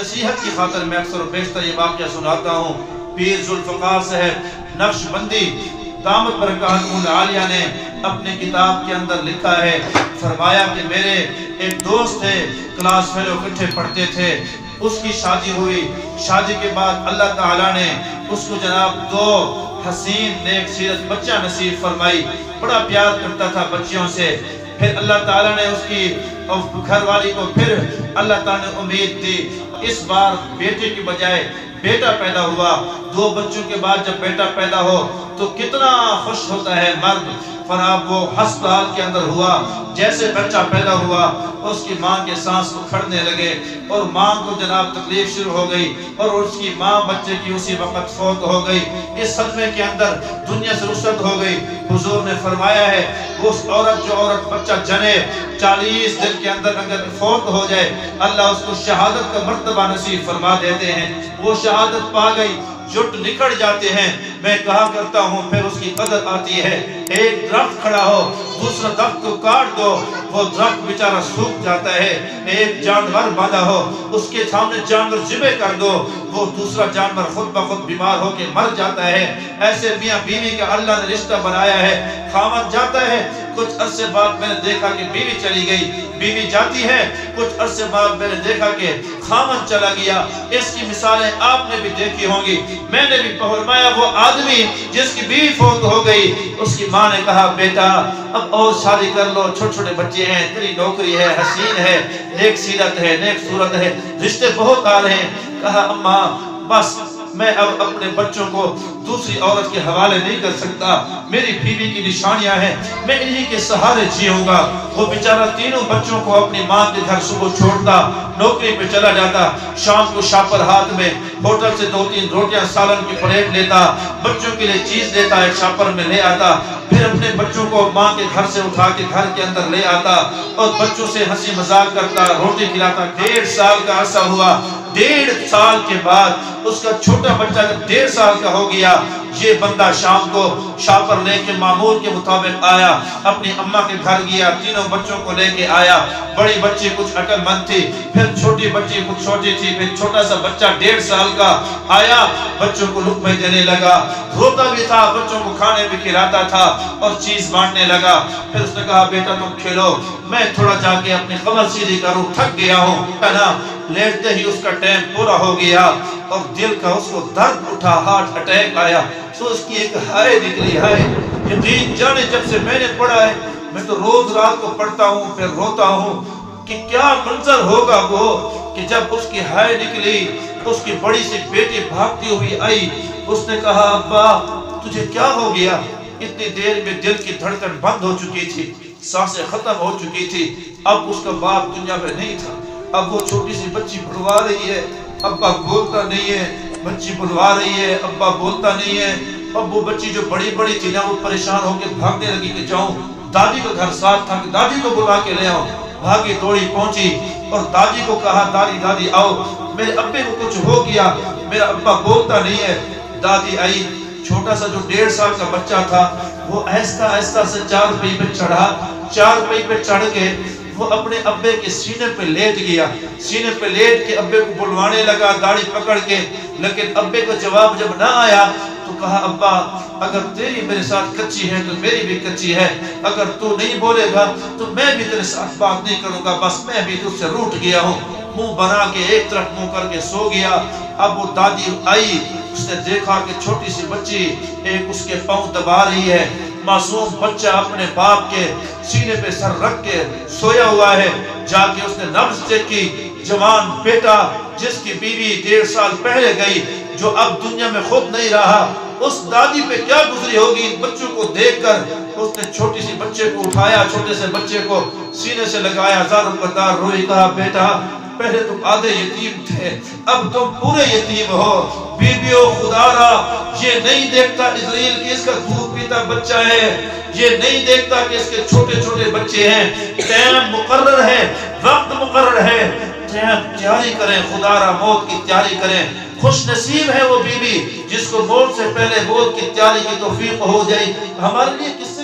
नसीहत की खातिर मैं अक्सर बेशतर ये वाक़या सुनाता हूँ। पीर जुल्फ़िकार साहब नक्शबंदी दामत बरकातुहुल आलिया ने अपने किताब के अंदर लिखा है, फरमाया कि मेरे एक दोस्त थे, क्लास फेलो इकट्ठे पढ़ते थे, उसकी शादी हुई। शादी के बाद अल्लाह ताला ने उसको जनाब 2 हसीन नेक सीरत बच्चा नसीब फरमाई। बड़ा प्यार करता था बच्चियों से। फिर अल्लाह ताला ने उसकी घरवाली को फिर अल्लाह ताला ने उम्मीद दी, इस बार बेटे की बजाय बेटा पैदा हुआ। 2 बच्चों के बाद जब बेटा पैदा हो तो कितना खुश होता है मर्द। फराब वो हस्पताल के अंदर हुआ, जैसे बच्चा पैदा हुआ उसकी माँ के सांस उखड़ने लगे और माँ को जनाब तकलीफ शुरू हो गई और उसकी माँ बच्चे की उसी वक्त फौत हो गई। इस सदमे के अंदर दुनिया से रुखसत हो गई। हुजूर ने फरमाया है उस औरत जो औरत बच्चा जने 40 दिन के अंदर अगर फौत हो जाए अल्लाह उसको शहादत का मर्तबा नसीब फरमा देते हैं। वो शहादत पा गई, जुट निकल जाते हैं। मैं कहा करता हूँ फिर उसकी कदर आती है। एक दरख्त खड़ा हो, दूसरा दरख्त को काट दो, वो दरख्त बेचारा सूख जाता है। एक जानवर बांधा हो, उसके सामने जानवर ज़िबह कर दो, वो दूसरा जानवर खुद ब खुद बीमार होकर मर जाता है। ऐसे मियाँ बीवी का अल्लाह ने रिश्ता बनाया है। खामद जाता है, कुछ अरसे बाद मैंने देखा कि बीवी चली गई, बीवी जाती है, कुछ अरसे बाद मैंने देखा कि खामद चला गया। इसकी मिसालें आपने भी देखी होंगी। मैंने भी फरमाया वो आदमी जिसकी बीवी फौत हो गई, उसकी माँ ने कहा बेटा अब और शादी कर लो, छोटे छोटे बच्चे हैं, तेरी नौकरी है, हसीन है, नेक सीरत है, नेक सूरत है, रिश्ते बहुत आ रहे हैं। कहा अम्मा बस मैं अब अपने बच्चों को दूसरी औरत के हवाले नहीं कर सकता, मेरी बीवी की निशानियां हैं, मैं इन्हीं के सहारे जीऊंगा। वो बेचारा तीनों बच्चों को अपनी माँ के घर सुबह छोड़ता, नौकरी पे चला जाता, शाम को शापर हाथ में होटल से 2-3 रोटियां सालन की प्लेट लेता, बच्चों के लिए चीज लेता, एक शापर में ले आता, फिर अपने बच्चों को माँ के घर से उठा के घर के अंदर ले आता और बच्चों से हंसी मजाक करता, रोटी खिलाता। 1.5 साल का अरसा हुआ। 1.5 साल के बाद उसका छोटा बच्चा जब 1.5 साल का हो गया, ये बंदा शाम को शापर लेके मामूल के मुताबिक आया, अपनी अम्मा के घर गया, तीनों बच्चों को लेके आया। बड़ी बच्ची कुछ अकलमंद थी, फिर छोटी बच्ची कुछ छोटी थी, फिर छोटा सा बच्चा 1.5 साल का आया, बच्चों को लुक़्मे देने लगा, रोता भी था, बच्चों को खाने भी खिलाता था और चीज बांटने लगा। फिर उसने कहा बेटा तुम खेलो, मैं थोड़ा जाके अपनी कमर सीधी करूं, थक गया हूँ, है ना। लेटते ही उसका टाइम पूरा हो गया और दिल का उसको दर्द उठा, हार्ट अटैक आया। तो उसकी एक हाय निकली, हाय यकीन जाने जब से मैंने पढ़ा है, मैं तो रोज रात को पढ़ता हूँ फिर रोता हूँ कि क्या मंजर होगा वो कि जब उसकी हाय निकली, उसकी बड़ी सी बेटी भागती हुई आई। उसने कहा अब्बा तुझे क्या हो गया? इतनी देर में दिल की धड़कन बंद हो चुकी थी, सांसें खत्म हो चुकी थी। अब उसका बाप दुनिया में नहीं था। अब वो छोटी सी बच्ची बुलवा रही है, अब्बा बोलता नहीं है, बच्ची बुलवा रही है, अब्बा बोलता नहीं है। अब वो बच्ची जो बड़ी बड़ी थी ना, वो परेशान होकर भागने लगी कि जाऊं, दादी का घर साथ था कि दादी को बुला के ले आओ। भागी दौड़ी पहुंची और दादी को कहा दादी दादी आओ, मेरे अब्बे को कुछ हो गया, मेरा अब्बा बोलता नहीं है। दादी आई, छोटा सा जो 1.5 साल का बच्चा था वो आहिस्ता आहिस्ता से 4 पहिए पे चढ़ा, 4 पहिए पे चढ़ के वो अपने अब्बे के सीने पे लेट गया। सीने पे लेट के अब्बे को बुलवाने लगा दाढ़ी पकड़ के, लेकिन अब्बे का जवाब जब ना आया तो कहा अब्बा अगर तेरी मेरे साथ कच्ची है तो मेरी भी कच्ची है, अगर तू नहीं बोलेगा तो मैं भी तेरे साथ बात नहीं करूंगा, बस मैं भी तुझसे रूठ गया हूँ। मुंह बना के एक तरफ मुंह करके सो गया। अब वो दादी आई, उसने देखा कि छोटी सी बच्ची एक उसके पाँव दबा रही है, मासूम बच्चा अपने बाप के सीने पे सर रख के सोया हुआ है। जाके उसने नब्ज चेक की, जवान बेटा जिसकी बीवी 1.5 साल पहले गई, जो अब दुनिया में खुद नहीं रहा, उस दादी पे क्या गुजरी होगी इन बच्चों को देखकर। उसने छोटी सी बच्चे को उठाया, छोटे से बच्चे को सीने से लगाया, ज़ार रोई, कहा बेटा पहले तुम आधे यतीम थे, अब तुम पूरे यतीम हो। बीबियों खुदारा ये नहीं देखता इज़राइल कि इसका दूध पीता बच्चा है, ये नहीं देखता कि इसके छोटे छोटे बच्चे हैं। टाइम मुकर्रर है, वक्त मुकर्रर है, तैयारी करें, खुदारा मौत की तैयारी करें। खुश नसीब है वो बीबी जिसको मौत से पहले मौत की तैयारी की तौफीक हो जाए। हमारे लिए किस